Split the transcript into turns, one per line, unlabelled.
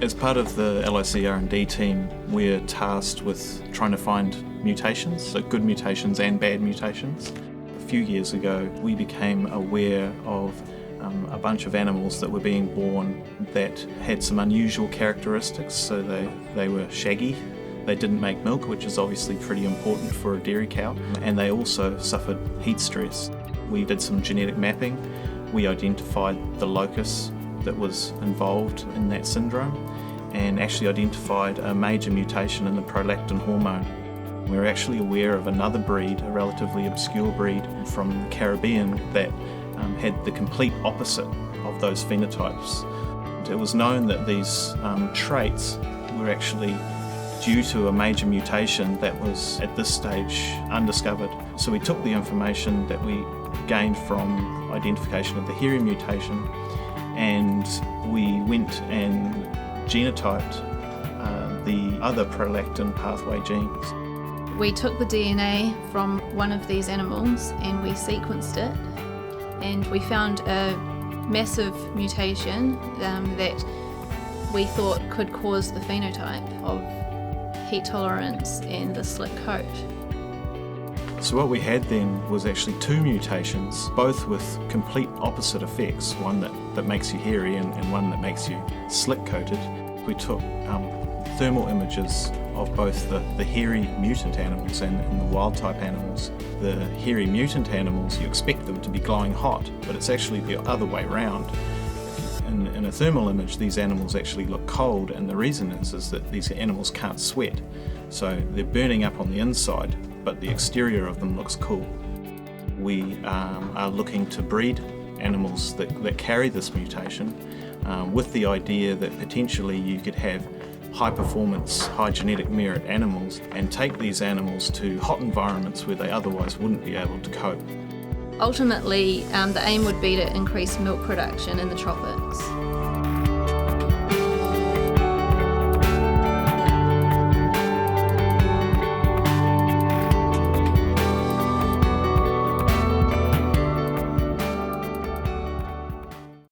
As part of the LIC R&D team, we're tasked with trying to find mutations, so good mutations and bad mutations. A few years ago, we became aware of a bunch of animals that were being born that had some unusual characteristics. So they were shaggy, they didn't make milk, which is obviously pretty important for a dairy cow, and they also suffered heat stress. We did some genetic mapping. We identified the locus that was involved in that syndrome and actually identified a major mutation in the prolactin hormone. We were actually aware of another breed, a relatively obscure breed from the Caribbean that had the complete opposite of those phenotypes. It was known that these traits were actually due to a major mutation that was at this stage undiscovered. So we took the information that we gained from identification of the hairy mutation and we went and genotyped the other prolactin pathway genes.
We took the DNA from one of these animals and we sequenced it, and we found a massive mutation that we thought could cause the phenotype of heat tolerance and the slick coat.
So what we had then was actually two mutations, both with complete opposite effects, one that makes you hairy and one that makes you slick-coated. We took thermal images of both the hairy mutant animals and the wild-type animals. The hairy mutant animals, you expect them to be glowing hot, but it's actually the other way around. In a thermal image, these animals actually look cold, and the reason is that these animals can't sweat. So they're burning up on the inside, but the exterior of them looks cool. We are looking to breed animals that carry this mutation with the idea that potentially you could have high performance, high genetic merit animals and take these animals to hot environments where they otherwise wouldn't be able to cope.
Ultimately, the aim would be to increase milk production in the tropics.